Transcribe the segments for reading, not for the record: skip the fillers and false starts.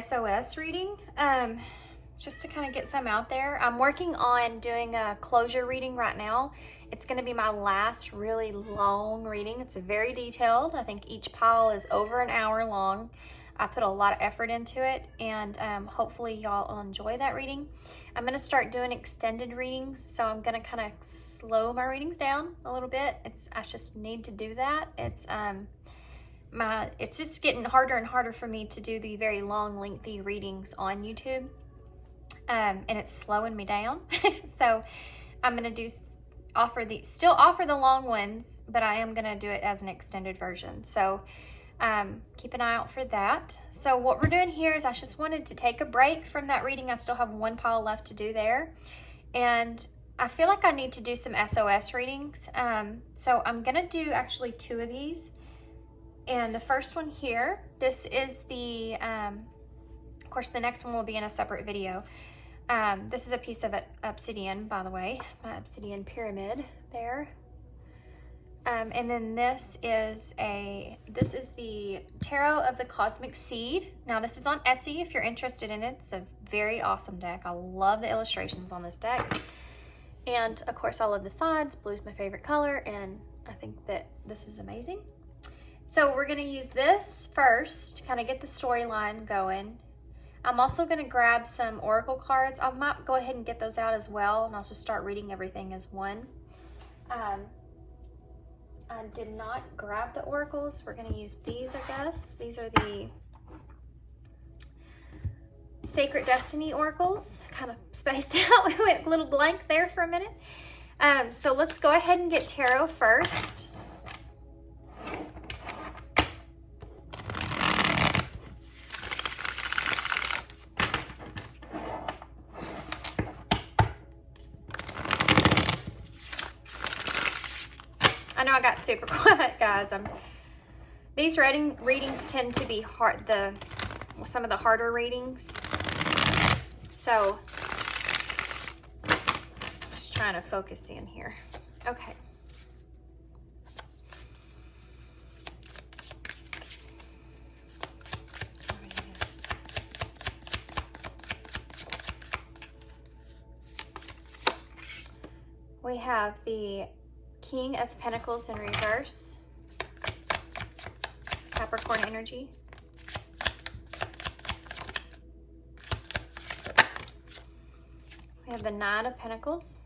SOS reading, just to kind of get some out there. I'm working on doing a closure reading right now. It's going to be my last really long reading. It's very detailed. I think each pile is over an hour long. I put a lot of effort into it, and hopefully y'all will enjoy that reading. I'm going to start doing extended readings, so I'm going to kind of slow my readings down a little bit. I just need to do that. It's just getting harder and harder for me to do the very long, lengthy readings on YouTube, and it's slowing me down. So I'm going to still offer the long ones, but I am going to do it as an extended version. So keep an eye out for that. So what we're doing here is I just wanted to take a break from that reading. I still have one pile left to do there, and I feel like I need to do some SOS readings. So I'm going to do actually 2 of these. And the first one here, this is the, of course, the next one will be in a separate video. This is a piece of obsidian, by the way, my obsidian pyramid there. And then this is the Tarot of the Cosmic Seed. Now this is on Etsy if you're interested in it. It's a very awesome deck. I love the illustrations on this deck. And of course I love the sides. Blue's my favorite color, and I think that this is amazing. So we're gonna use this first to kind of get the storyline going. I'm also gonna grab some oracle cards. I might go ahead and get those out as well, and I'll just start reading everything as one. I did not grab the oracles. We're gonna use these, I guess. These are the Sacred Destiny oracles. Kind of spaced out, we went a little blank there for a minute. So let's go ahead and get tarot first. I know I got super quiet, guys. These readings tend to be some of the harder readings. So, just trying to focus in here. Okay. We have the King of Pentacles in reverse, Capricorn energy. We have the Nine of Pentacles.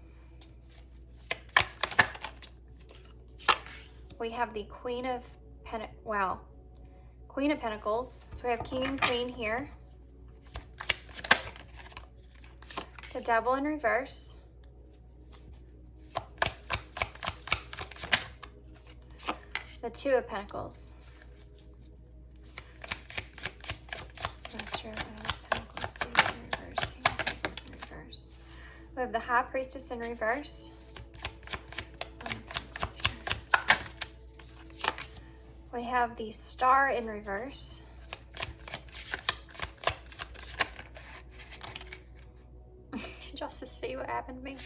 We have the Queen of Pentacles. So we have King and Queen here. The Devil in reverse. The Two of Pentacles. Master of Pentacles, please, in reverse. King of Pentacles in reverse. We have the High Priestess in reverse. We have the Star in reverse. Just to see what happened to me.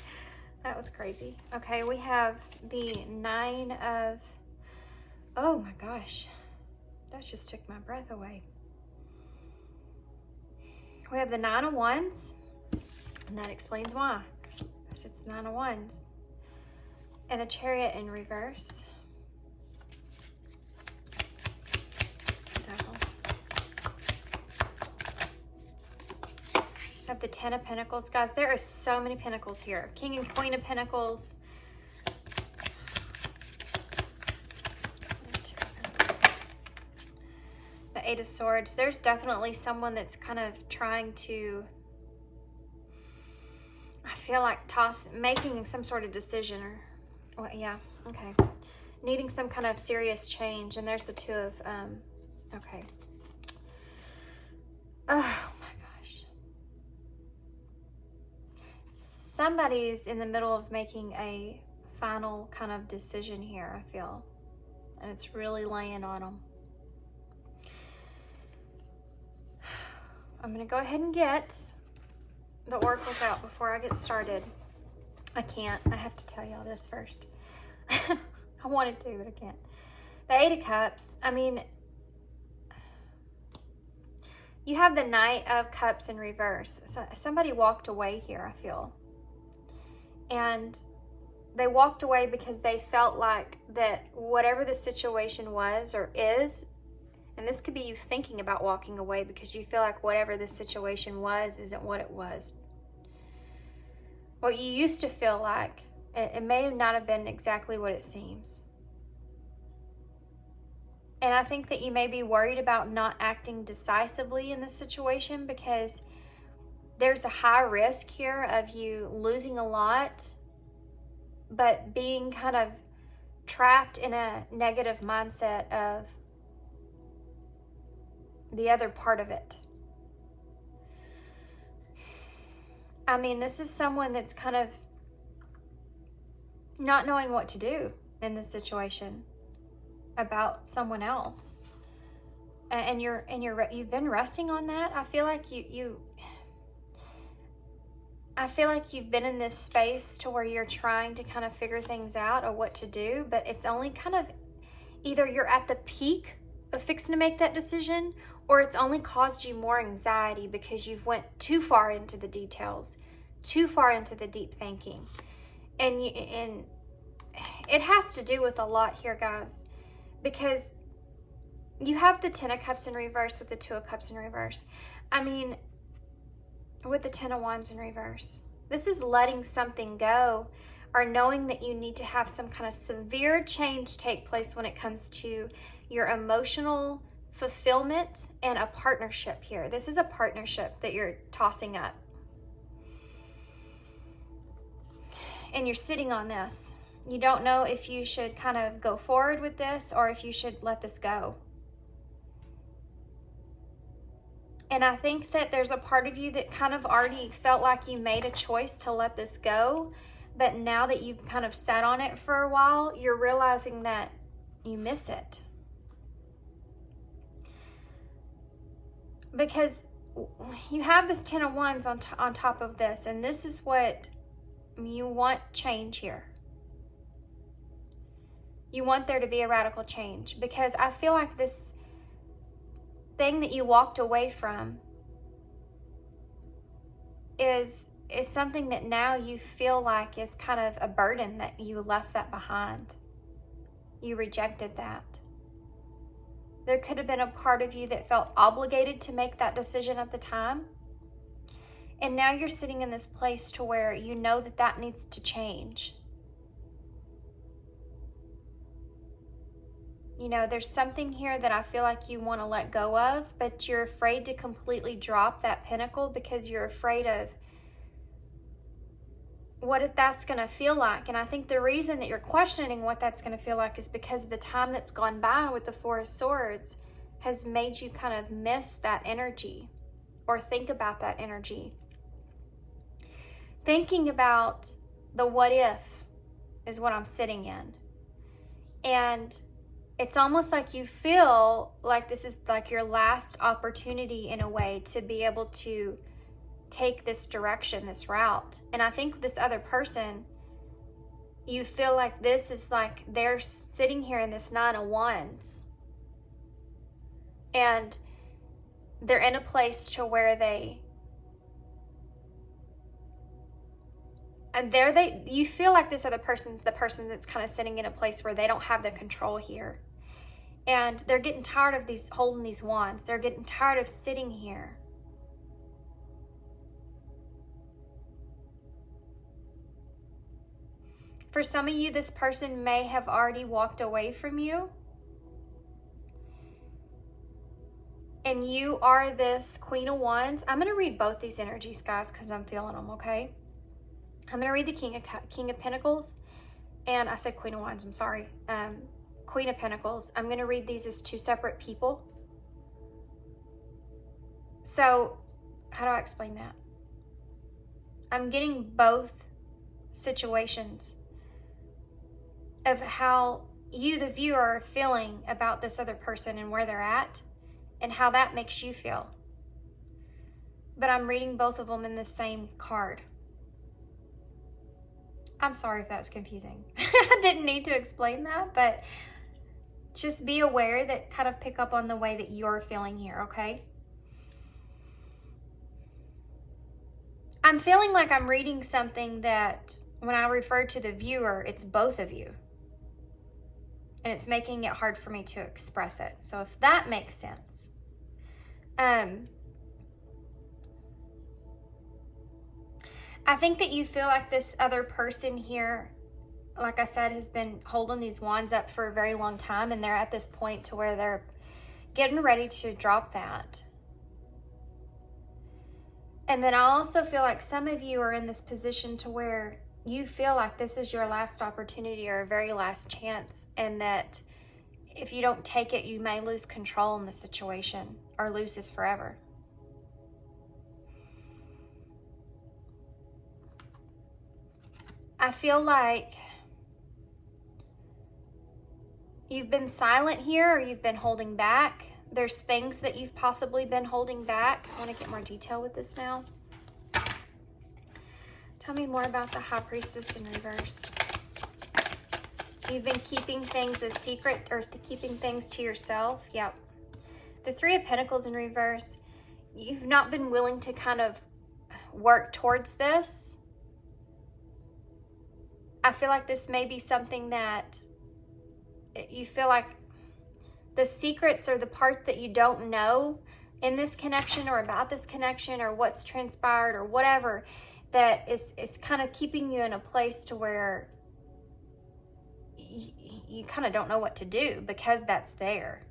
That was crazy. Okay, we have the Nine of... Oh my gosh, that just took my breath away. We have the Nine of Wands, and that explains why. Because it's the Nine of Wands. And the Chariot in reverse. Devil. We have the Ten of Pentacles. Guys, there are so many Pentacles here. King and Queen of Pentacles. Eight of Swords. There's definitely someone that's kind of trying to, I feel like making some sort of decision, or well, yeah, okay, needing some kind of serious change. And there's the Two of okay, oh my gosh, somebody's in the middle of making a final kind of decision here, I feel, and it's really laying on them. I'm going to go ahead and get the oracles out before I get started. I can't. I have to tell y'all this first. I wanted to, but I can't. The Eight of Cups. I mean, You have the Knight of Cups in reverse. So somebody walked away here, I feel. And they walked away because they felt like that whatever the situation was or is, and this could be you thinking about walking away because you feel like whatever the situation was isn't what it was. What you used to feel like, it may not have been exactly what it seems. And I think that you may be worried about not acting decisively in this situation because there's a high risk here of you losing a lot, but being kind of trapped in a negative mindset of the other part of it. I mean, this is someone that's kind of not knowing what to do in this situation about someone else. And you've been resting on that. I feel like I feel like you've been in this space to where you're trying to kind of figure things out or what to do, but it's only kind of either you're at the peak of fixing to make that decision, or it's only caused you more anxiety because you've went too far into the details, too far into the deep thinking. And it has to do with a lot here, guys, because you have the Ten of Cups in reverse with the Two of Cups in reverse. I mean, with the Ten of Wands in reverse. This is letting something go or knowing that you need to have some kind of severe change take place when it comes to your emotional fulfillment and a partnership here. This is a partnership that you're tossing up. And you're sitting on this. You don't know if you should kind of go forward with this or if you should let this go. And I think that there's a part of you that kind of already felt like you made a choice to let this go. But now that you've kind of sat on it for a while, you're realizing that you miss it. Because you have this Ten of Wands on top of this. And this is what you want change here. You want there to be a radical change. Because I feel like this thing that you walked away from is something that now you feel like is kind of a burden, that you left that behind. You rejected that. There could have been a part of you that felt obligated to make that decision at the time. And now you're sitting in this place to where you know that that needs to change. You know, there's something here that I feel like you want to let go of, but you're afraid to completely drop that pinnacle because you're afraid of what that's going to feel like. And I think the reason that you're questioning what that's going to feel like is because the time that's gone by with the Four of Swords has made you kind of miss that energy or think about that energy. Thinking about the what if is what I'm sitting in. And it's almost like you feel like this is like your last opportunity in a way to be able to take this direction, this route. And I think this other person, you feel like this is like they're sitting here in this Nine of Wands. And they're in a place to where you feel like this other person's the person that's kind of sitting in a place where they don't have the control here. And they're getting tired of holding these wands. They're getting tired of sitting here. For some of you, this person may have already walked away from you. And you are this Queen of Wands. I'm going to read both these energies, guys, because I'm feeling them, okay? I'm going to read the King of Pentacles. And I said Queen of Wands, I'm sorry. Queen of Pentacles. I'm going to read these as two separate people. So, how do I explain that? I'm getting both situations of how you, the viewer, are feeling about this other person and where they're at and how that makes you feel. But I'm reading both of them in the same card. I'm sorry if that's confusing. I didn't need to explain that, but just be aware that kind of pick up on the way that you're feeling here, okay? I'm feeling like I'm reading something that when I refer to the viewer, it's both of you. And it's making it hard for me to express it. So if that makes sense. I think that you feel like this other person here, like I said, has been holding these wands up for a very long time, and they're at this point to where they're getting ready to drop that. And then I also feel like some of you are in this position to where you feel like this is your last opportunity or a very last chance, and that if you don't take it, you may lose control in the situation or lose this forever. I feel like you've been silent here, or you've been holding back. There's things that you've possibly been holding back. I want to get more detail with this now. Tell me more about the High Priestess in reverse. You've been keeping things a secret, or keeping things to yourself. Yep. The Three of Pentacles in reverse. You've not been willing to kind of work towards this. I feel like this may be something that you feel like the secrets or the part that you don't know in this connection or about this connection or what's transpired or whatever, that is kind of keeping you in a place to where you kind of don't know what to do because that's there.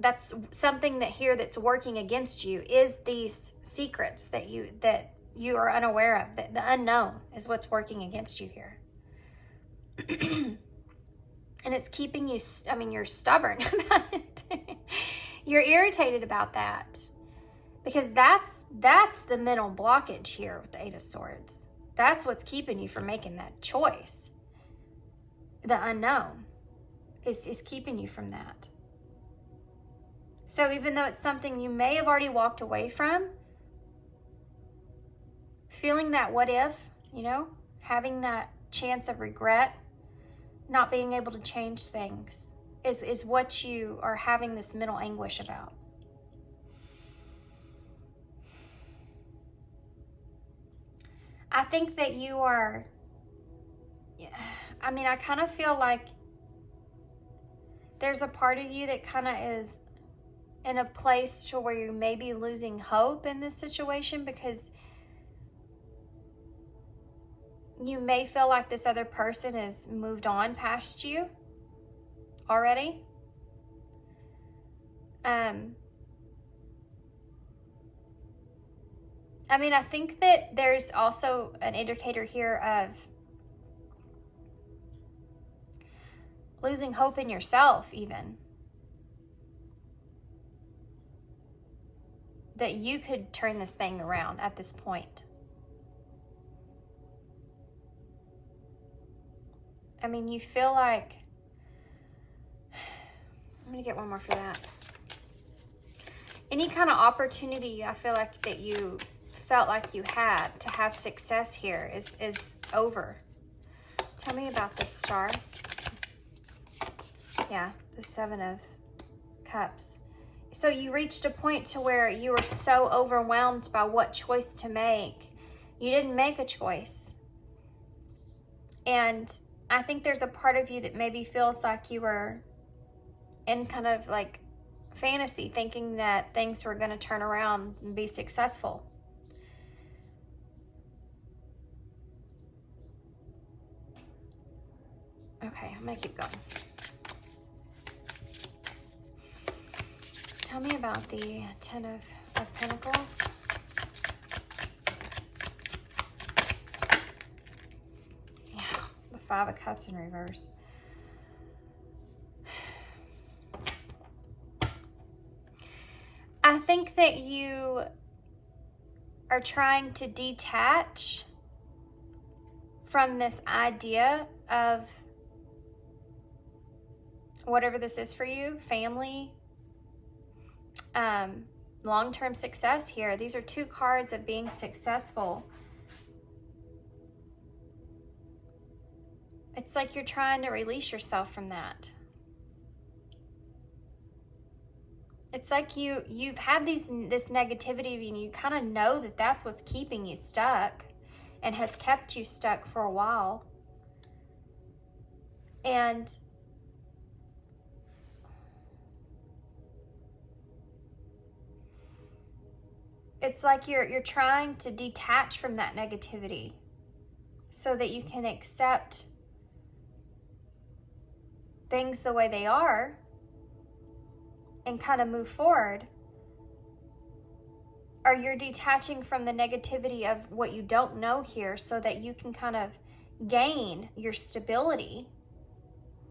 That's something that here that's working against you, is these secrets that you are unaware of. That the unknown is what's working against you here. And it's keeping you, I mean, you're stubborn about it. You're irritated about that. Because that's the mental blockage here with the Eight of Swords. That's what's keeping you from making that choice. The unknown is keeping you from that. So even though it's something you may have already walked away from, feeling that what if, you know, having that chance of regret, not being able to change things is what you are having this mental anguish about. I think that you are, I mean, I kind of feel like there's a part of you that kind of is in a place to where you may be losing hope in this situation, because you may feel like this other person has moved on past you already. I mean, I think that there's also an indicator here of losing hope in yourself, even. That you could turn this thing around at this point. I mean, you feel like, I'm going to get one more for that. Any kind of opportunity I feel like that you felt like you had to have success here is over. Tell me about this star. Yeah, the Seven of Cups. So you reached a point to where you were so overwhelmed by what choice to make. You didn't make a choice. And I think there's a part of you that maybe feels like you were in kind of like fantasy, thinking that things were going to turn around and be successful. Okay, I'm going to keep going. Tell me about the Ten of Pentacles. Yeah, the Five of Cups in reverse. I think that you are trying to detach from this idea of whatever this is for you, family, long-term success here. These are two cards of being successful. It's like you're trying to release yourself from that. It's like you've had this negativity, and you kind of know that that's what's keeping you stuck and has kept you stuck for a while. And it's like you're trying to detach from that negativity so that you can accept things the way they are and kind of move forward. Or you're detaching from the negativity of what you don't know here so that you can kind of gain your stability,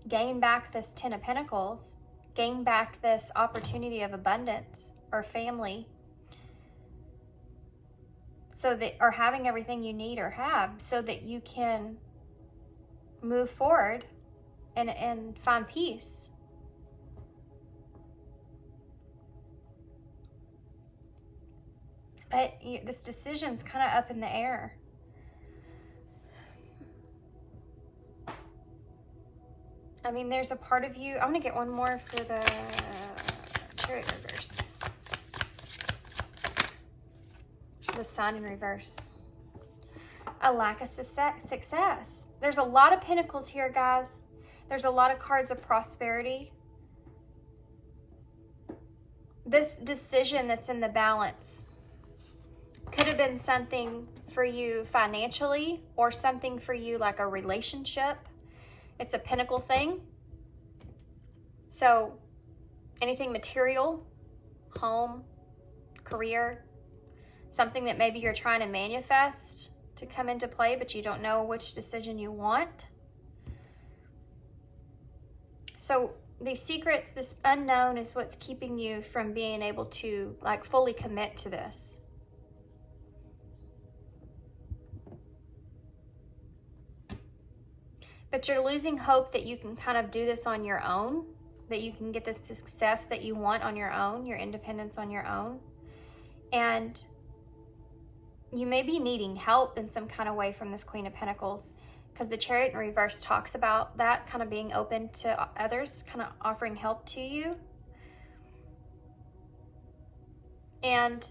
gain back this Ten of Pentacles, gain back this opportunity of abundance or family, so that, or having everything you need or have, so that you can move forward and find peace. But this decision's kind of up in the air. I mean, there's a part of you. I'm going to get one more for the Chariot reverse. The Sun in reverse. A lack of success. There's a lot of pentacles here, guys. There's a lot of cards of prosperity. This decision that's in the balance could have been something for you financially, or something for you like a relationship. It's a pentacle thing. So anything material, home, career, something that maybe you're trying to manifest to come into play, but you don't know which decision you want. So these secrets, this unknown, is what's keeping you from being able to like fully commit to this. But you're losing hope that you can kind of do this on your own, that you can get this success that you want on your own, your independence on your own. And you may be needing help in some kind of way from this Queen of Pentacles, because the Chariot in reverse talks about that, kind of being open to others, kind of offering help to you. And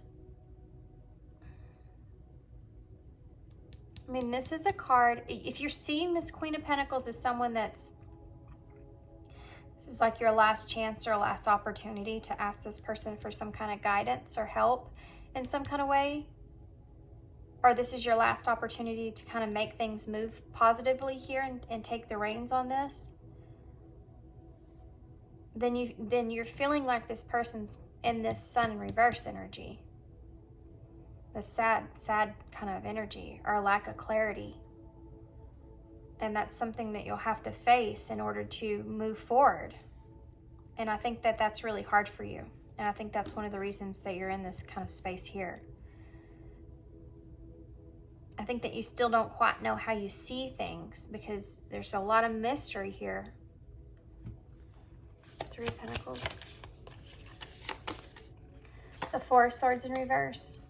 I mean, this is a card, if you're seeing this Queen of Pentacles as someone this is like your last chance or last opportunity to ask this person for some kind of guidance or help in some kind of way, or this is your last opportunity to kind of make things move positively here and take the reins on this, then you're feeling like this person's in this Sun in reverse energy. The sad kind of energy, or lack of clarity. And that's something that you'll have to face in order to move forward. And I think that that's really hard for you. And I think that's one of the reasons that you're in this kind of space here. I think that you still don't quite know how you see things, because there's a lot of mystery here. Three of Pentacles. The Four of Swords in reverse.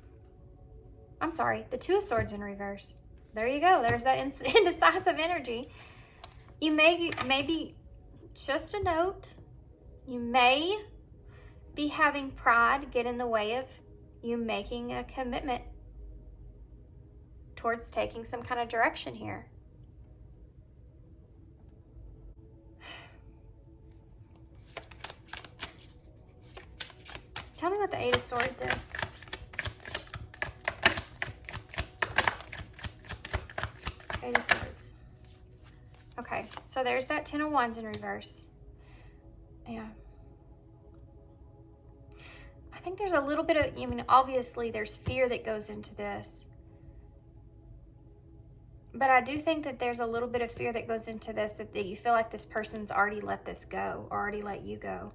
I'm sorry, the Two of Swords in reverse. There you go. There's that indecisive energy. You maybe, just a note, you may be having pride get in the way of you making a commitment towards taking some kind of direction here. Tell me what the Eight of Swords is. Eight of Swords. Okay, so there's that Ten of Wands in reverse. Yeah. I think there's a little bit of, I mean, obviously there's fear that goes into this. But I do think that there's a little bit of fear that goes into this, that you feel like this person's already let this go, or already let you go.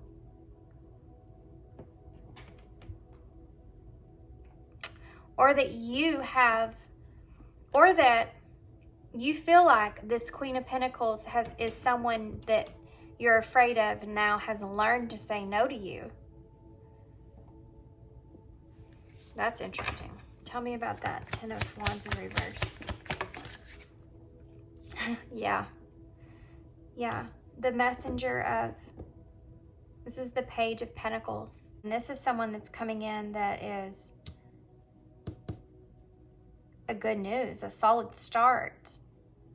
Or that you have, or that you feel like this Queen of Pentacles is someone that you're afraid of and now has learned to say no to you. That's interesting. Tell me about that. Ten of Wands in reverse. Yeah. Yeah. The Messenger of This is the Page of Pentacles. And this is someone that's coming in that is a good news, a solid start.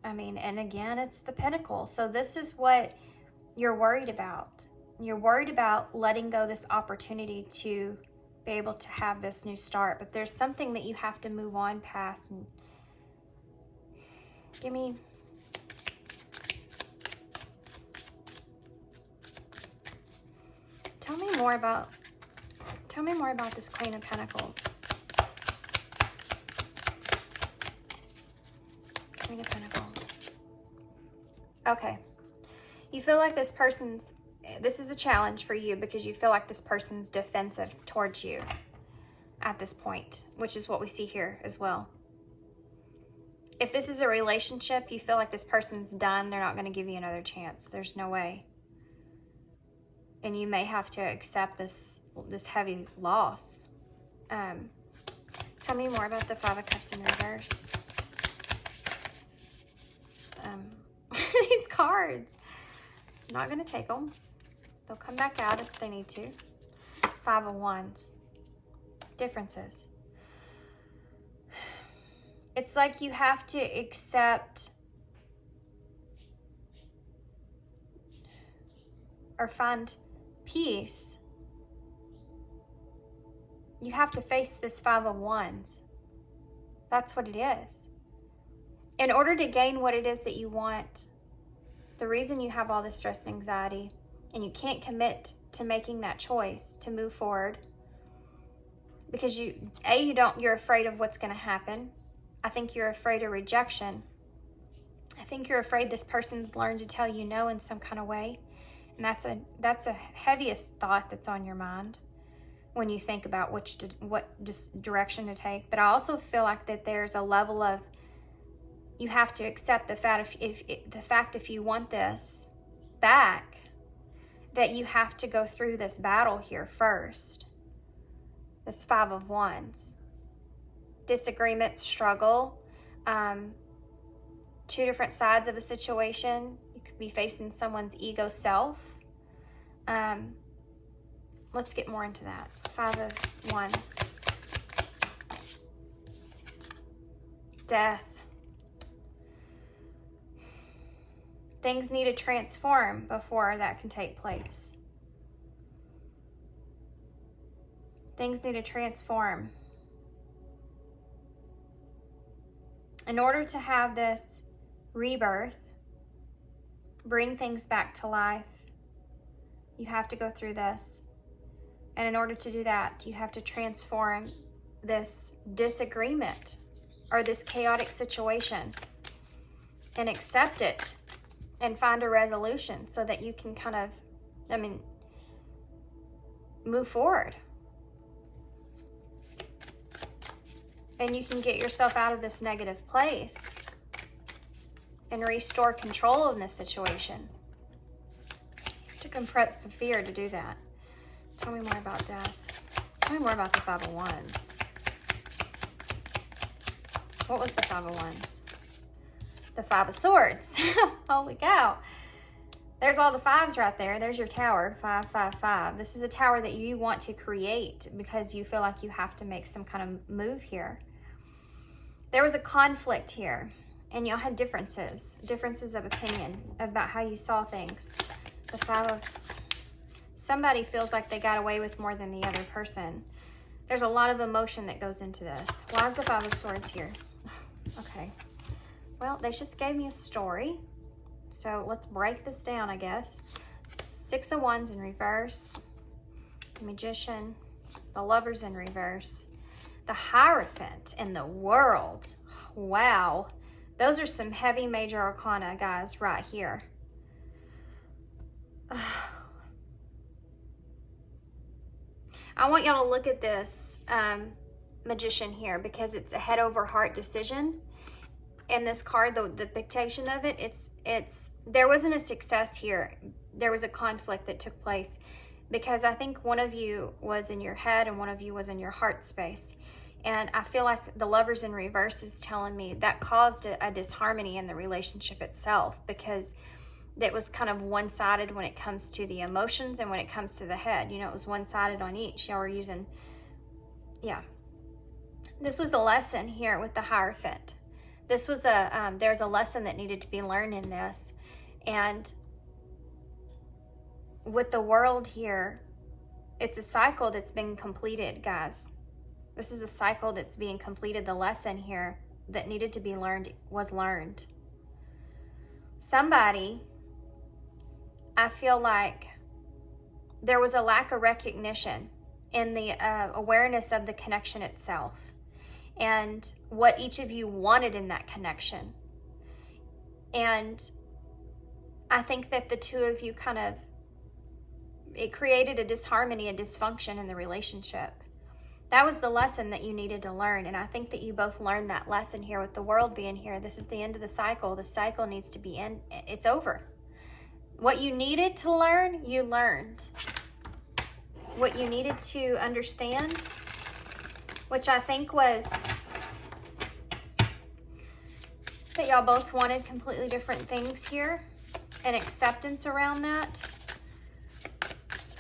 I mean, and again, it's the Pentacle. So this is what you're worried about. You're worried about letting go this opportunity to be able to have this new start. But there's something that you have to move on past. And give me... Tell me more about this Queen of Pentacles. Queen of Pentacles. Okay. You feel like this is a challenge for you because you feel like this person's defensive towards you at this point, which is what we see here as well. If this is a relationship, you feel like this person's done. They're not going to give you another chance. There's no way. And you may have to accept this heavy loss. Tell me more about the Five of Cups in reverse. These cards. I'm not going to take them. They'll come back out if they need to. Five of Wands. Differences. It's like you have to accept or find peace. You have to face this Five of Wands. That's what it is. In order to gain what it is that you want, the reason you have all this stress and anxiety and you can't commit to making that choice to move forward because you're afraid of what's going to happen. I think you're afraid of rejection. I think you're afraid this person's learned to tell you no in some kind of way. And that's a heaviest thought that's on your mind when you think about what direction to take. But I also feel like that there's a level of, you have to accept the fact if you want this back, that you have to go through this battle here first. This Five of Wands. Disagreement, struggle, two different sides of a situation. You could be facing someone's ego self. Let's get more into that. Five of Wands. Death. Things need to transform before that can take place. Things need to transform. In order to have this rebirth, bring things back to life, you have to go through this. And in order to do that, you have to transform this disagreement or this chaotic situation and accept it and find a resolution so that you can kind of, move forward. And you can get yourself out of this negative place and restore control in this situation. You have to confront some fear to do that. Tell me more about death. Tell me more about the Five of Wands. What was the Five of Wands? The Five of Swords. Holy cow. There's all the fives right there. There's your tower. 5, 5, 5. This is a tower that you want to create because you feel like you have to make some kind of move here. There was a conflict here, and y'all had differences of opinion about how you saw things. The Five of... Somebody feels like they got away with more than the other person. There's a lot of emotion that goes into this. Why is the Five of Swords here? Okay. Well, they just gave me a story. So let's break this down, I guess. Six of Wands in reverse. The Magician. The Lovers in reverse. The Hierophant in the World. Wow. Those are some heavy major arcana, guys, right here. I want y'all to look at this Magician here because it's a head over heart decision. And this card, the dictation of it, there wasn't a success here. There was a conflict that took place because I think one of you was in your head and one of you was in your heart space. And I feel like the Lovers in reverse is telling me that caused a disharmony in the relationship itself because that was kind of one-sided when it comes to the emotions and when it comes to the head. You know, it was one-sided on each. Y'all were using, yeah. This was a lesson here with the Hierophant. This was there's a lesson that needed to be learned in this. And with the World here, it's a cycle that's been completed, guys. This is a cycle that's being completed. The lesson here that needed to be learned was learned. Somebody, I feel like there was a lack of recognition in the awareness of the connection itself and what each of you wanted in that connection. And I think that the two of you it created a disharmony, a dysfunction in the relationship. That was the lesson that you needed to learn. And I think that you both learned that lesson here with the World being here. This is the end of the cycle. The cycle needs to be in. It's over. What you needed to learn, you learned. What you needed to understand, which I think was that y'all both wanted completely different things here, and acceptance around that.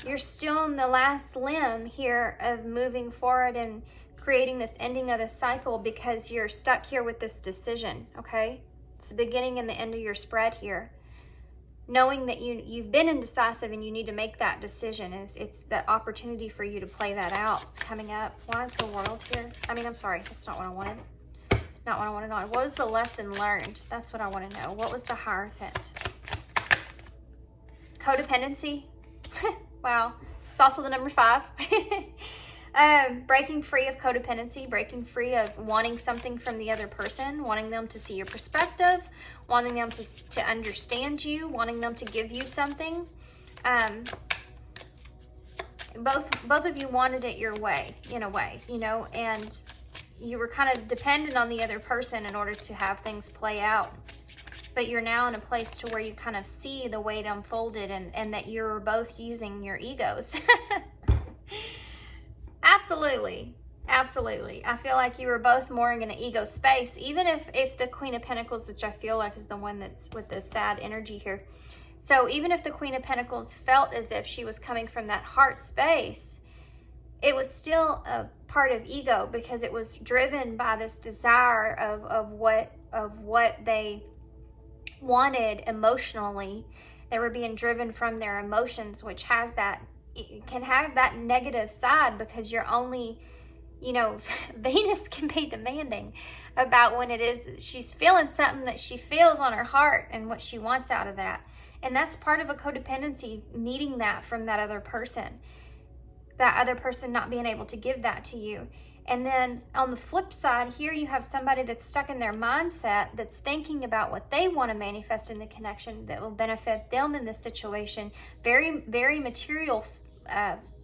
You're still in the last limb here of moving forward and creating this ending of the cycle because you're stuck here with this decision, okay? It's the beginning and the end of your spread here. Knowing that you've been indecisive and you need to make that decision. It's the opportunity for you to play that out. It's coming up. Why is the World here? I mean, I'm sorry. That's not what I wanted. Not what I wanted on. What was the lesson learned? That's what I want to know. What was the Hierophant? Codependency. Wow. It's also the number 5. Breaking free of codependency, breaking free of wanting something from the other person, wanting them to see your perspective, wanting them to understand you, wanting them to give you something. Both of you wanted it your way, in a way, you know, and you were kind of dependent on the other person in order to have things play out. But you're now in a place to where you kind of see the way it unfolded and that you're both using your egos. Absolutely. Absolutely. I feel like you were both more in an ego space, even if the Queen of Pentacles, which I feel like is the one that's with the sad energy here. So even if the Queen of Pentacles felt as if she was coming from that heart space, it was still a part of ego because it was driven by this desire of what they wanted emotionally. They were being driven from their emotions, which has that, it can have that negative side because you're only, you know, Venus can be demanding about when it is she's feeling something that she feels on her heart and what she wants out of that. And that's part of a codependency, needing that from that other person not being able to give that to you. And then on the flip side, here you have somebody that's stuck in their mindset, that's thinking about what they want to manifest in the connection that will benefit them in this situation. Very, very material,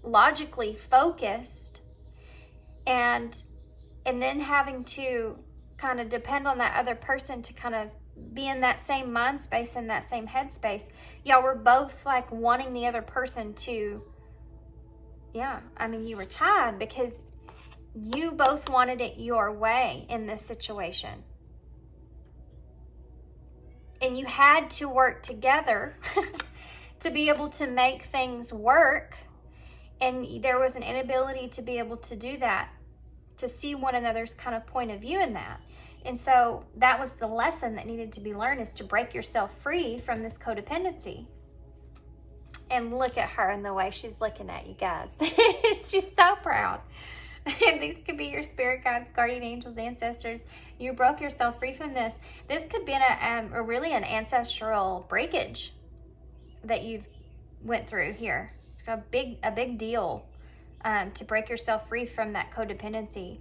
logically focused. And then having to kind of depend on that other person to kind of be in that same mind space, in that same headspace. Y'all were both like wanting the other person to, yeah, I mean, you were tied because you both wanted it your way in this situation. And you had to work together to be able to make things work. And there was an inability to be able to do that, to see one another's kind of point of view in that. And so that was the lesson that needed to be learned, is to break yourself free from this codependency. And look at her and the way she's looking at you guys. She's so proud. And these could be your spirit guides, guardian angels, ancestors. You broke yourself free from this. This could be really an ancestral breakage that you've went through here. It's got a big deal to break yourself free from that codependency.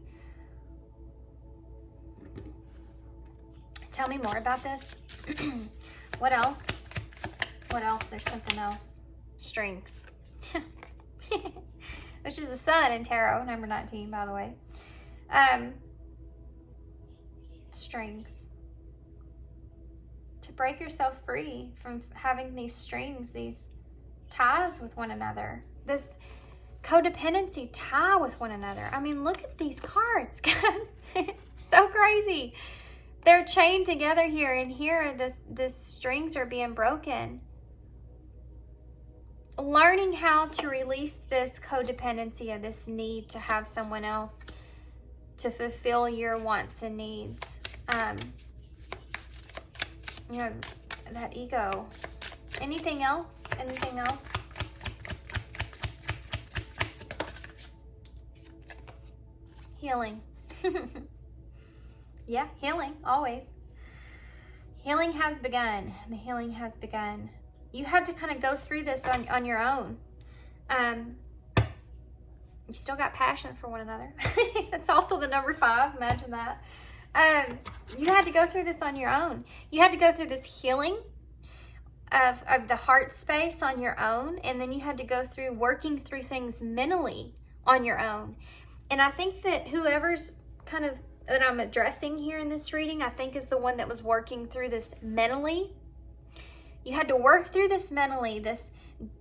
Tell me more about this. What else? What else? There's something else. Strings. Which is the sun in tarot, number 19, by the way. Strings. To break yourself free from having these strings, these ties with one another. This codependency tie with one another. I mean, look at these cards, guys. So crazy. They're chained together here, and here this strings are being broken. Learning how to release this codependency of this need to have someone else to fulfill your wants and needs. You know, that ego. Anything else? Anything else? Healing. Yeah, healing, always. Healing has begun. The healing has begun. You had to kind of go through this on your own. You still got passion for one another. That's also the number 5. Imagine that. You had to go through this on your own. You had to go through this healing of the heart space on your own. And then you had to go through working through things mentally on your own. And I think that whoever's kind of that I'm addressing here in this reading, I think is the one that was working through this mentally. You had to work through this mentally,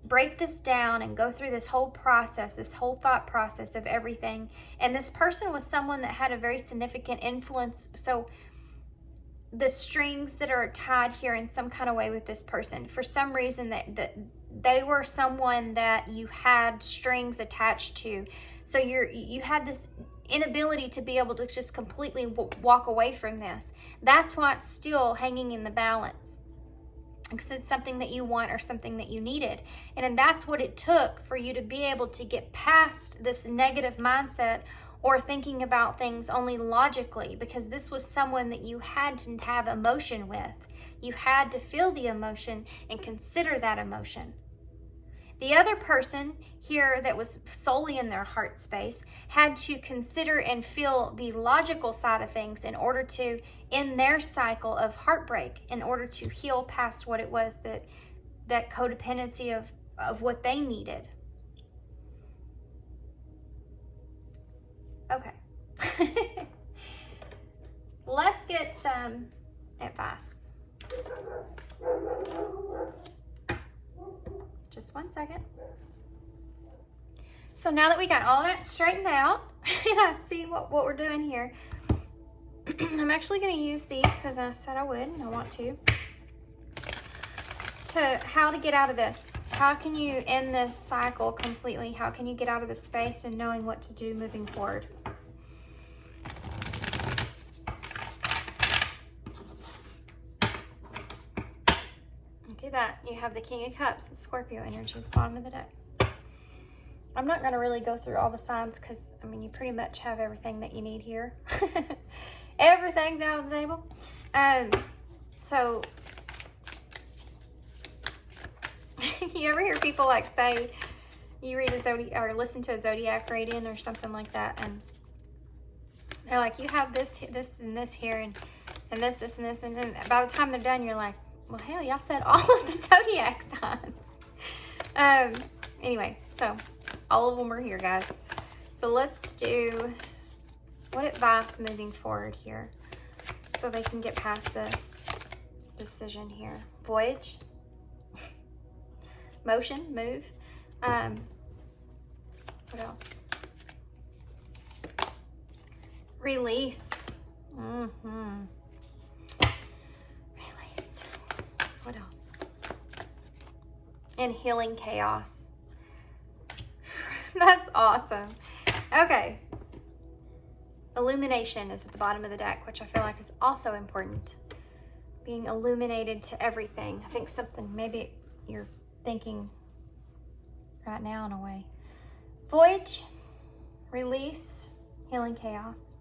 break this down and go through this whole process, this whole thought process of everything. And this person was someone that had a very significant influence. So the strings that are tied here in some kind of way with this person, for some reason that they were someone that you had strings attached to. So you had this inability to be able to just completely walk away from this. That's why it's still hanging in the balance, because it's something that you want or something that you needed. And that's what it took for you to be able to get past this negative mindset or thinking about things only logically, because this was someone that you had to have emotion with. You had to feel the emotion and consider that emotion. The other person here that was solely in their heart space had to consider and feel the logical side of things in order to end their cycle of heartbreak, in order to heal past what it was that codependency of what they needed. Okay. Let's get some advice. Just one second. So now that we got all that straightened out, and I see what we're doing here, I'm actually going to use these because I said I would, and I want to how to get out of this. How can you end this cycle completely? How can you get out of this space and knowing what to do moving forward? That you have the King of Cups and Scorpio energy at the bottom of the deck. I'm not going to really go through all the signs because, I mean, you pretty much have everything that you need here. Everything's out on the table. So, you ever hear people like say, you read a zodiac or listen to a zodiac reading or something like that, and they're like, you have this, and this here, and this, and this, and then by the time they're done, you're like, well, hell, y'all said all of the zodiac signs. Anyway, so all of them are here, guys. So let's do what advice moving forward here so they can get past this decision here. Voyage. Motion, move. What else? Release. What else? And healing chaos. That's awesome. Okay. Illumination is at the bottom of the deck, which I feel like is also important. Being illuminated to everything. I think something maybe you're thinking right now in a way. Voyage, release, healing chaos.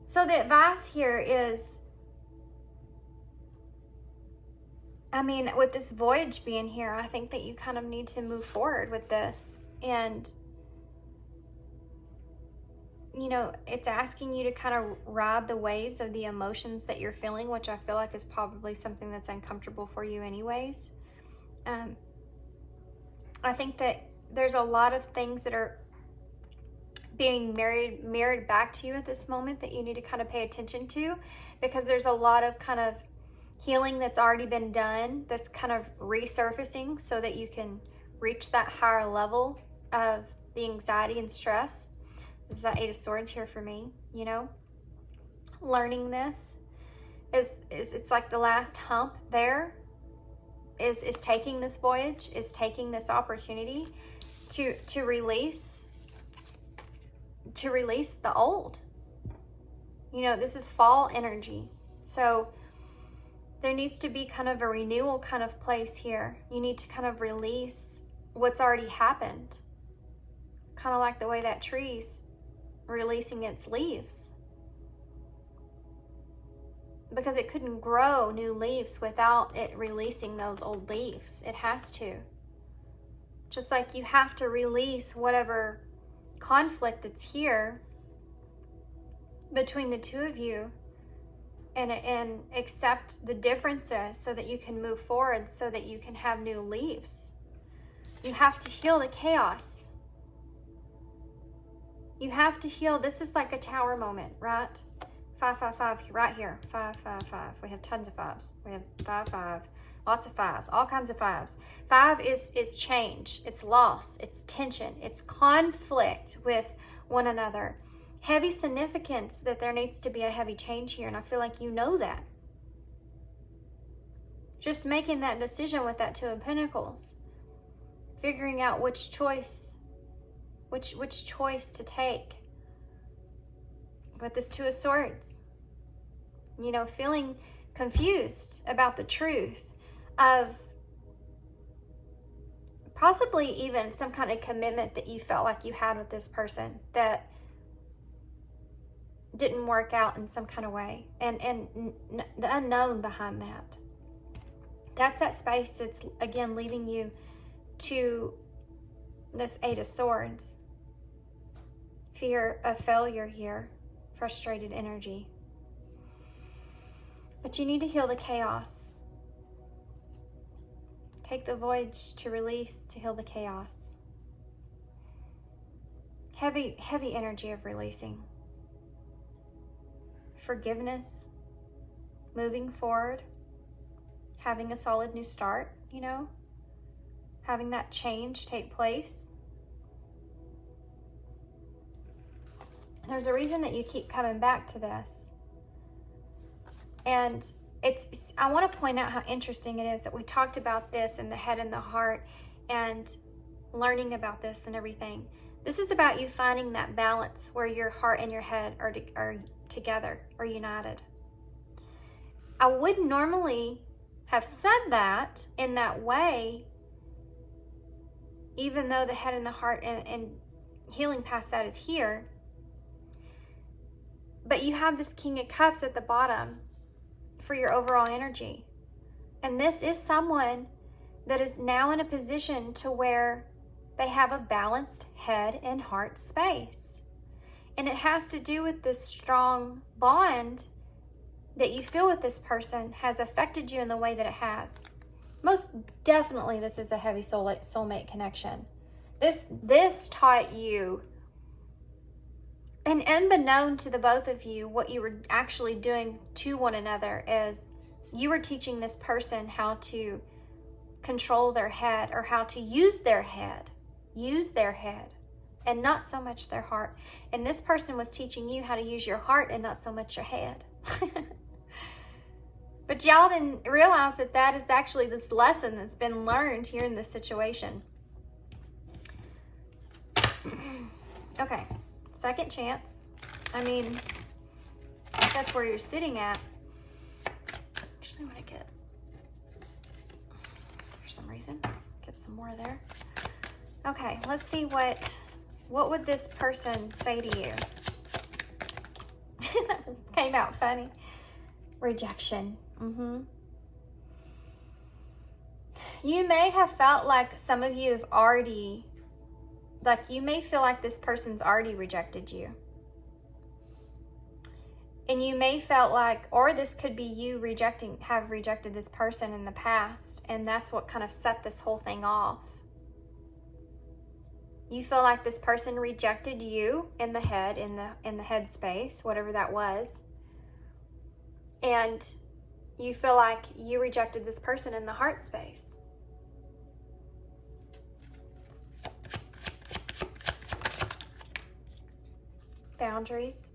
So the advice here is, I mean, with this voyage being here, I think that you kind of need to move forward with this. And, you know, it's asking you to kind of ride the waves of the emotions that you're feeling, which I feel like is probably something that's uncomfortable for you anyways. I think that there's a lot of things that are being mirrored back to you at this moment that you need to kind of pay attention to, because there's a lot of kind of healing that's already been done that's kind of resurfacing so that you can reach that higher level of the anxiety and stress. This is that 8 of Swords here for me, you know? learning this is it's like the last hump there is taking this voyage, is taking this opportunity to release the old. You know, this is fall energy. So there needs to be kind of a renewal kind of place here. You need to kind of release what's already happened. Kind of like the way that tree's releasing its leaves. Because it couldn't grow new leaves without it releasing those old leaves. It has to. Just like you have to release whatever conflict that's here between the two of you and accept the differences so that you can move forward, so that you can have new leaves. You have to heal the chaos. You have to heal. This is like a tower moment, right? 5, 5, 5, right here. 5, 5, 5. We have tons of 5s. We have 5, 5. Lots of 5s. All kinds of 5s. 5 is change. It's loss. It's tension. It's conflict with one another. Heavy significance that there needs to be a heavy change here. And I feel like you know that. Just making that decision with that 2 of Pentacles. Figuring out which choice to take. With this 2 of Swords, you know, feeling confused about the truth of possibly even some kind of commitment that you felt like you had with this person that didn't work out in some kind of way, and the unknown behind that. That's that space that's, again, leading you to this 8 of Swords. Fear of failure here. Frustrated energy. But you need to heal the chaos. Take the voyage to release, to heal the chaos. Heavy energy of releasing. Forgiveness. Moving forward. Having a solid new start, you know. Having that change take place. There's a reason that you keep coming back to this. And I want to point out how interesting it is that we talked about this in the head and the heart and learning about this and everything. This is about you finding that balance where your heart and your head are together or united. I wouldn't normally have said that in that way, even though the head and the heart and healing past that is here. But you have this King of Cups at the bottom for your overall energy. And this is someone that is now in a position to where they have a balanced head and heart space. And it has to do with this strong bond that you feel with this person has affected you in the way that it has. Most definitely, this is a heavy soulmate connection. This taught you, and unbeknown to the both of you, what you were actually doing to one another is you were teaching this person how to control their head, or how to use their head, and not so much their heart. And this person was teaching you how to use your heart and not so much your head. But y'all didn't realize that that is actually this lesson that's been learned here in this situation. Okay, second chance. I mean, that's where you're sitting at. Actually, I want to get, for some reason, get some more there. Okay, let's see what would this person say to you? Came out funny. Rejection. You may have felt like some of you have already, like you may feel like this person's already rejected you. And you may felt like, or this could be you have rejected this person in the past, and that's what kind of set this whole thing off. You feel like this person rejected you in the head, in the head space, whatever that was. And you feel like you rejected this person in the heart space. Boundaries.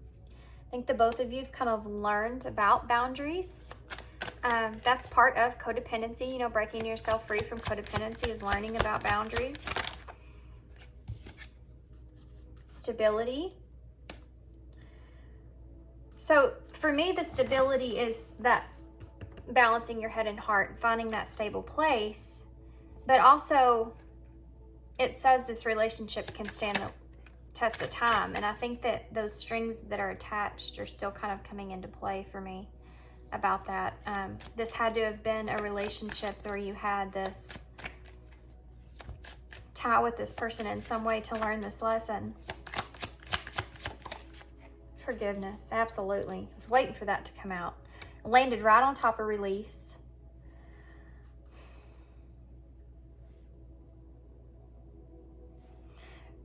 think the both of you have kind of learned about boundaries. That's part of codependency. You know, breaking yourself free from codependency is learning about boundaries. Stability. So for me, the stability is that balancing your head and heart, finding that stable place. But also, it says this relationship can stand the test of time. And I think that those strings that are attached are still kind of coming into play for me about that. This had to have been a relationship where you had this tie with this person in some way to learn this lesson. Forgiveness, absolutely. I was waiting for that to come out. It landed right on top of release.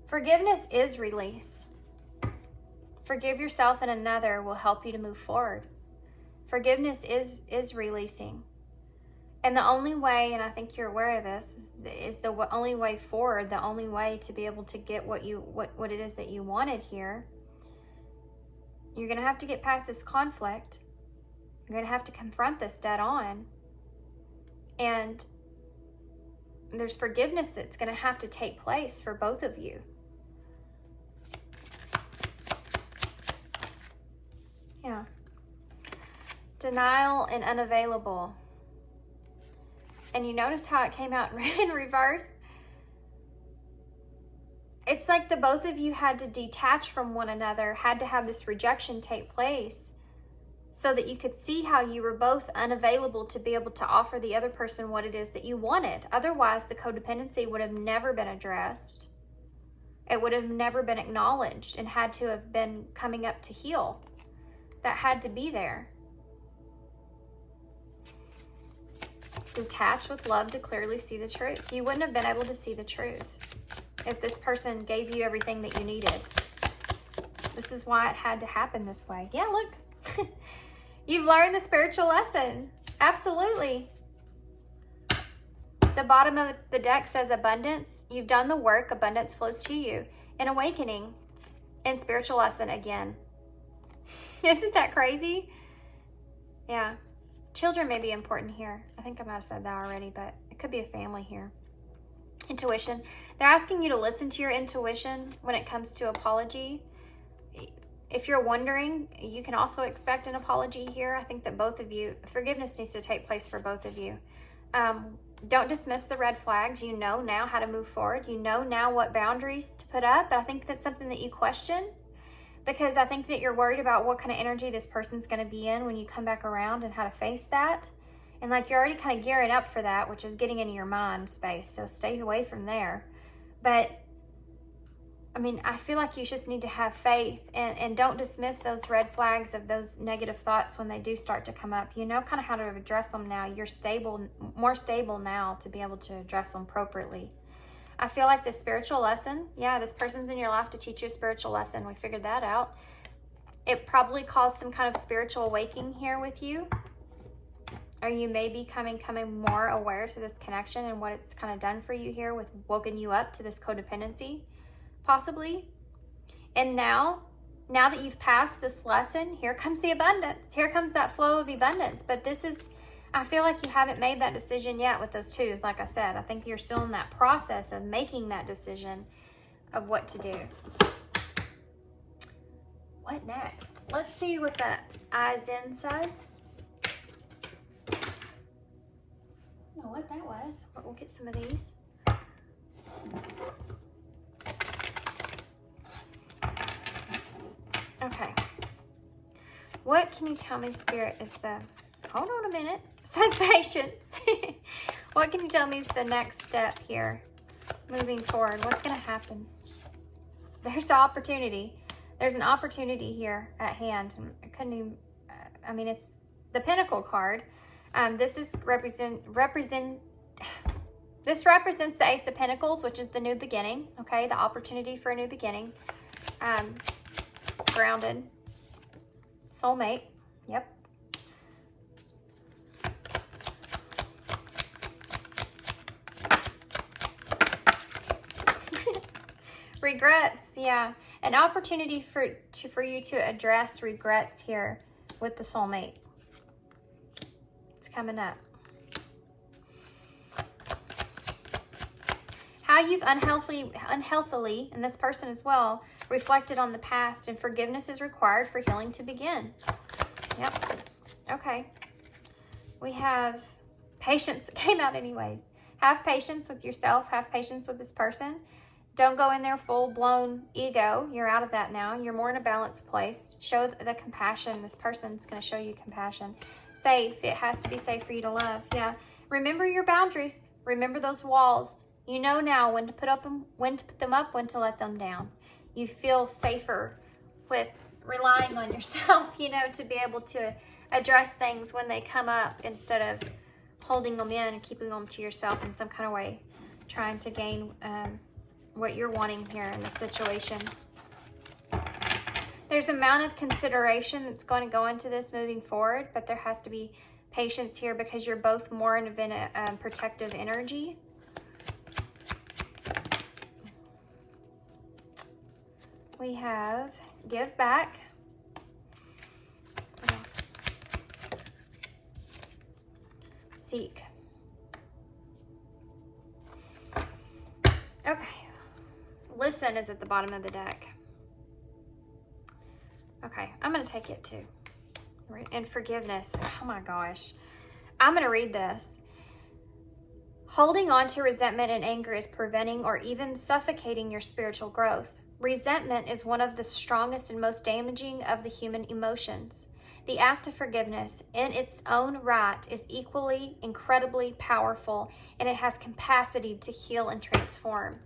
Forgiveness is release. Forgive yourself and another will help you to move forward. Forgiveness is releasing. And the only way, and I think you're aware of this, is the only way forward, the only way to be able to get what it is that you wanted here. You're going to have to get past this conflict. You're going to have to confront this dead on. And there's forgiveness that's going to have to take place for both of you. Yeah. Denial and unavailable. And you notice how it came out in reverse? It's like the both of you had to detach from one another, had to have this rejection take place so that you could see how you were both unavailable to be able to offer the other person what it is that you wanted. Otherwise, the codependency would have never been addressed. It would have never been acknowledged and had to have been coming up to heal. That had to be there. Detach with love to clearly see the truth. You wouldn't have been able to see the truth if this person gave you everything that you needed. This is why it had to happen this way. Yeah, look. You've learned the spiritual lesson. Absolutely. The bottom of the deck says abundance. You've done the work. Abundance flows to you. An awakening and spiritual lesson again. Isn't that crazy? Yeah. Children may be important here. I think I might have said that already, but it could be a family here. Intuition. They're asking you to listen to your intuition when it comes to apology. If you're wondering, you can also expect an apology here. I think that both of you, forgiveness needs to take place for both of you. Don't dismiss the red flags. You know now how to move forward. You know now what boundaries to put up. But I think that's something that you question, because I think that you're worried about what kind of energy this person's going to be in when you come back around and how to face that. And like you're already kind of gearing up for that, which is getting into your mind space. So stay away from there. But I mean, I feel like you just need to have faith and don't dismiss those red flags of those negative thoughts when they do start to come up. You know kind of how to address them now. You're stable, more stable now to be able to address them appropriately. I feel like the spiritual lesson, yeah, this person's in your life to teach you a spiritual lesson. We figured that out. It probably caused some kind of spiritual awakening here with you. Or you may be coming more aware to this connection and what it's kind of done for you here with woken you up to this codependency, possibly. And now that you've passed this lesson, here comes the abundance. Here comes that flow of abundance. But this is, I feel like you haven't made that decision yet with those twos. Like I said, I think you're still in that process of making that decision of what to do. What next? Let's see what the 𝕊𝕤 says. I don't know what that was, but we'll get some of these. Okay. What can you tell me, Spirit, is the... Hold on a minute. It says patience. What can you tell me is the next step here? Moving forward. What's going to happen? There's the opportunity. There's an opportunity here at hand. I couldn't even... it's the Pentacle card. This represents the Ace of Pentacles, which is the new beginning. Okay, the opportunity for a new beginning. Grounded. Soulmate. Yep. Regrets, yeah. An opportunity for you to address regrets here with the soulmate. It's coming up. How you've unhealthily, and this person as well, reflected on the past, and forgiveness is required for healing to begin. Yep. Okay. We have patience. It came out anyways. Have patience with yourself. Have patience with this person. Don't go in there full-blown ego. You're out of that now. You're more in a balanced place. Show the compassion. This person's going to show you compassion. Safe. It has to be safe for you to love. Yeah. Remember your boundaries. Remember those walls. You know now when to put them up, when to let them down. You feel safer with relying on yourself, you know, to be able to address things when they come up instead of holding them in and keeping them to yourself in some kind of way, trying to gain what you're wanting here in the situation. There's an amount of consideration that's going to go into this moving forward, but there has to be patience here because you're both more in a protective energy. We have give back. What else? Seek. Okay. Listen is at the bottom of the deck. Okay, I'm going to take it too. And forgiveness. Oh my gosh. I'm going to read this. Holding on to resentment and anger is preventing or even suffocating your spiritual growth. Resentment is one of the strongest and most damaging of the human emotions. The act of forgiveness in its own right is equally incredibly powerful, and it has capacity to heal and transform.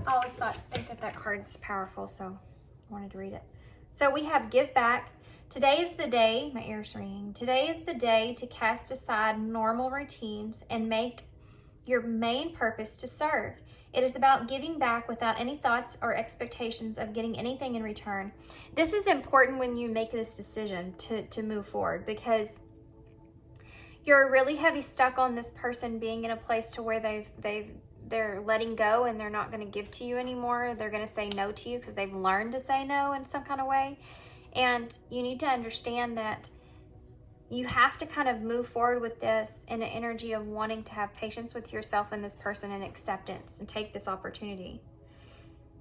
I always think that card's powerful, so I wanted to read it. So we have give back. Today is the day, my ears ringing. Today is the day to cast aside normal routines and make your main purpose to serve. It is about giving back without any thoughts or expectations of getting anything in return. This is important when you make this decision to move forward, because you're really heavy stuck on this person being in a place to where they're letting go and they're not going to give to you anymore. They're going to say no to you because they've learned to say no in some kind of way. And you need to understand that you have to kind of move forward with this in an energy of wanting to have patience with yourself and this person and acceptance and take this opportunity.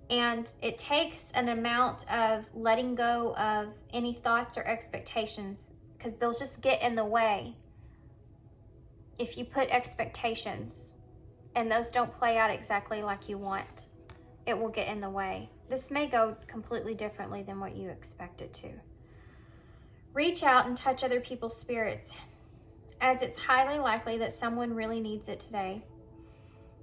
And it takes an amount of letting go of any thoughts or expectations, because they'll just get in the way if you put expectations and those don't play out exactly like you want. It will get in the way. This may go completely differently than what you expect it to. Reach out and touch other people's spirits, as it's highly likely that someone really needs it today.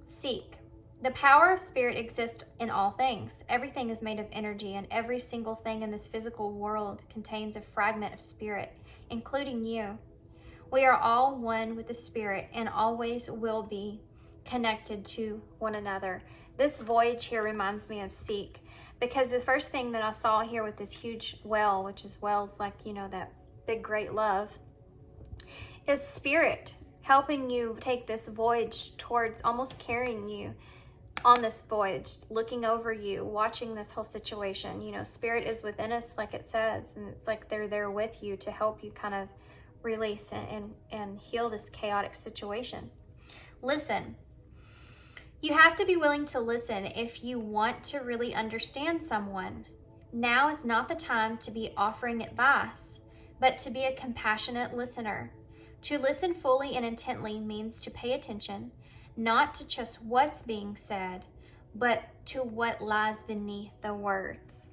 Seek. The power of spirit exists in all things. Everything is made of energy, and every single thing in this physical world contains a fragment of spirit, including you. We are all one with the spirit and always will be connected to one another. This voyage here reminds me of Seek, because the first thing that I saw here with this huge well, which is wells like, you know, that big great love, is spirit helping you take this voyage towards almost carrying you on this voyage, looking over you, watching this whole situation. You know, spirit is within us, like it says, and it's like they're there with you to help you kind of release and heal this chaotic situation. Listen. You have to be willing to listen if you want to really understand someone. Now is not the time to be offering advice, but to be a compassionate listener. To listen fully and intently means to pay attention, not to just what's being said, but to what lies beneath the words.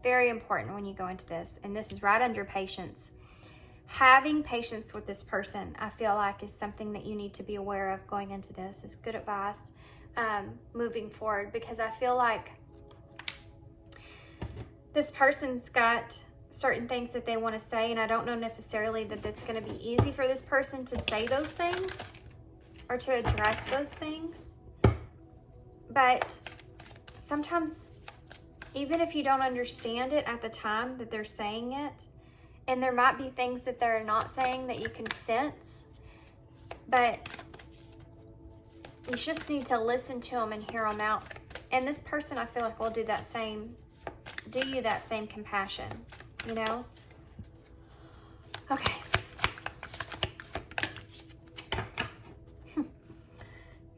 Very important when you go into this, and this is right under patience. Having patience with this person, I feel like, is something that you need to be aware of going into this. Is good advice moving forward, because I feel like this person's got certain things that they want to say, and I don't know necessarily that it's going to be easy for this person to say those things or to address those things. But sometimes, even if you don't understand it at the time that they're saying it, and there might be things that they're not saying that you can sense, but you just need to listen to them and hear them out. And this person, I feel like, will do that same do you that same compassion, you know? Okay.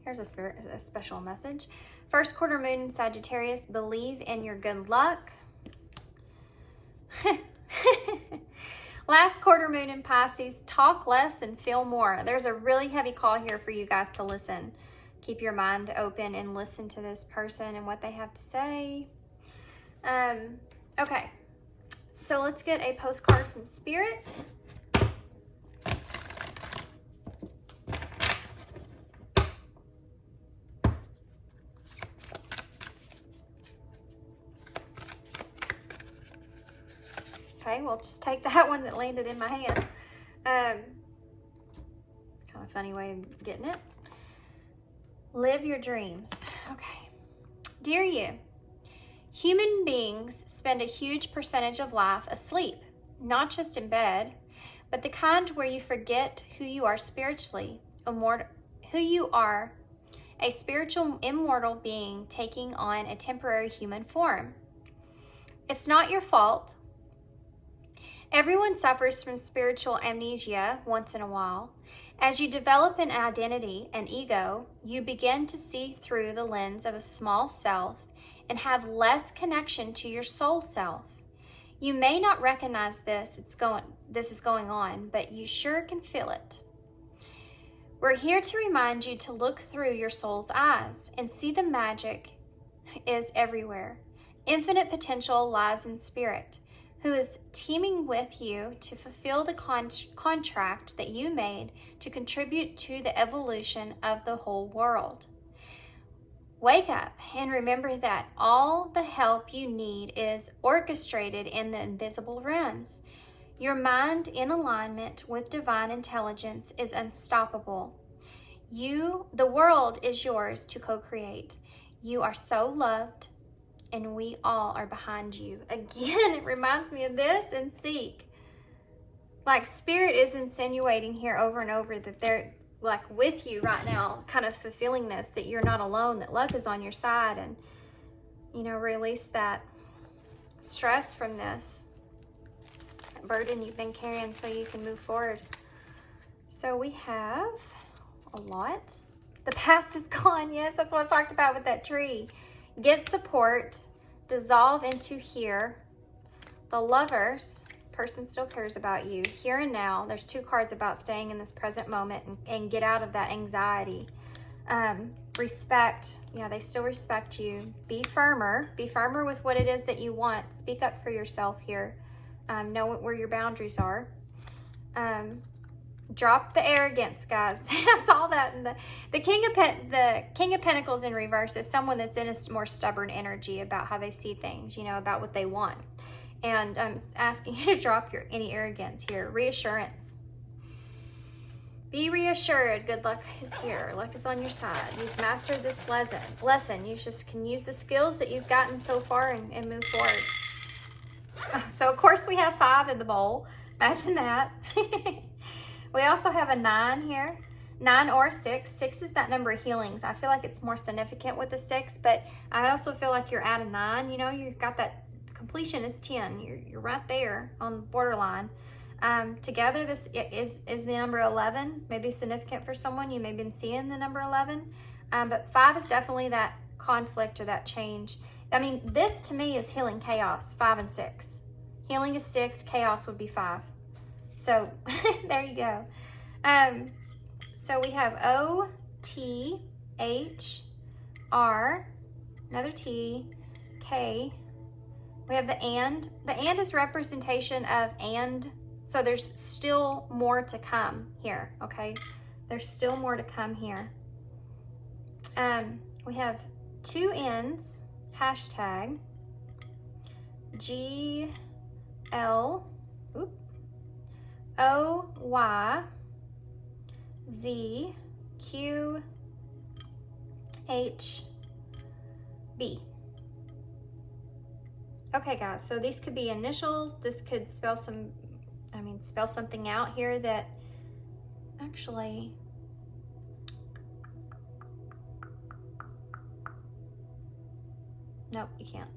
Here's a special message. First quarter moon in Sagittarius, believe in your good luck. Last quarter moon in Pisces, talk less and feel more. There's a really heavy call here for you guys to listen. Keep your mind open and listen to this person and what they have to say. Okay, so let's get a postcard from Spirit. Okay, we'll just take that one that landed in my hand. Kind of funny way of getting it. Live your dreams. Okay. Dear you, human beings spend a huge percentage of life asleep, not just in bed, but the kind where you forget who you are spiritually, who you are, a spiritual immortal being taking on a temporary human form. It's not your fault. Everyone suffers from spiritual amnesia once in a while. As you develop an identity, an ego, you begin to see through the lens of a small self and have less connection to your soul self. You may not recognize this is going on, but you sure can feel it. We're here to remind you to look through your soul's eyes and see the magic is everywhere. Infinite potential lies in spirit, who is teaming with you to fulfill the contract that you made to contribute to the evolution of the whole world. Wake up and remember that all the help you need is orchestrated in the invisible realms. Your mind in alignment with divine intelligence is unstoppable. The world is yours to co-create. You are so loved, and we all are behind you. Again, it reminds me of this and Seek. Like Spirit is insinuating here over and over that they're like with you right now, kind of fulfilling this, that you're not alone, that luck is on your side, and, you know, release that stress from this, that burden you've been carrying so you can move forward. So we have a lot. The past is gone. Yes, that's what I talked about with that tree. Get support, dissolve into here. The Lovers, this person still cares about you. Here and now, there's 2 cards about staying in this present moment and get out of that anxiety. Respect, yeah, they still respect you. Be firmer with what it is that you want. Speak up for yourself here. Know where your boundaries are. Drop the arrogance, guys. I saw that in the King of Pentacles in reverse is someone that's in a more stubborn energy about how they see things, you know, about what they want. And it's asking you to drop any arrogance here. Reassurance. Be reassured. Good luck is here. Luck is on your side. You've mastered this lesson. You just can use the skills that you've gotten so far and move forward. So, of course, we have 5 in the bowl. Imagine that. We also have a 9 here, 9 or 6. 6 is that number of healings. I feel like it's more significant with the 6, but I also feel like you're at a 9. You know, you've got that completion is 10. You're right there on the borderline. Together, this is the number 11. Maybe significant for someone. You may have been seeing the number 11. But 5 is definitely that conflict or that change. I mean, this to me is healing chaos, 5 and 6. Healing is 6, chaos would be 5. So there you go. So we have O, T, H, R, another T, K. We have the and. The and is representation of and. So there's still more to come here, okay? There's still more to come here. We have 2 N's, hashtag, G, L, O, Y, Z, Q, H, B. Okay, guys, so these could be initials. This could spell something out here that actually, nope, you can't.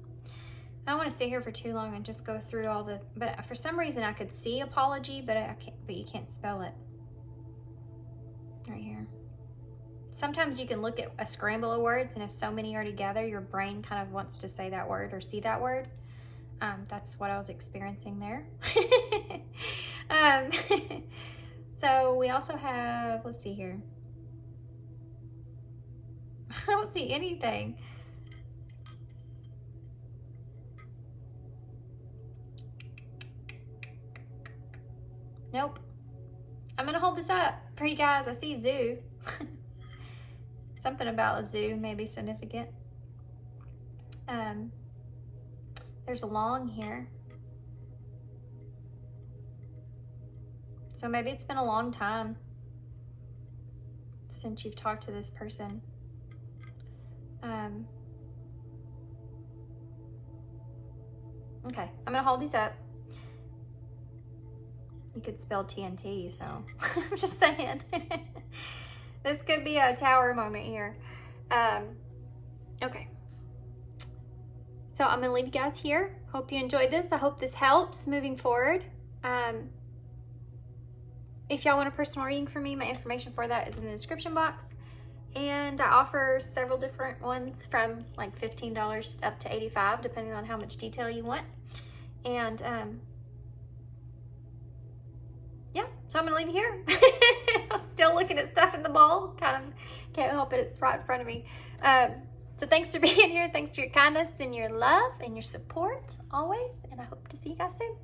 I don't want to sit here for too long and just go through all the, but for some reason I could see apology, but I can't, but you can't spell it. Right here. Sometimes you can look at a scramble of words, and if so many are together, your brain kind of wants to say that word or see that word. That's what I was experiencing there. So we also have, let's see here. I don't see anything. Nope. I'm gonna hold this up for you guys. I see zoo. Something about a zoo may be significant. There's a long here. So maybe it's been a long time since you've talked to this person. Okay, I'm gonna hold these up. You could spell TNT, so I'm just saying. This could be a tower moment here. Okay. So I'm gonna leave you guys here. Hope you enjoyed this. I hope this helps moving forward. If y'all want a personal reading from me, my information for that is in the description box. And I offer several different ones from like $15 up to $85, depending on how much detail you want. And yeah, so I'm gonna leave you here. I'm still looking at stuff in the bowl. Kind of can't help it, it's right in front of me. So thanks for being here. Thanks for your kindness and your love and your support always. And I hope to see you guys soon.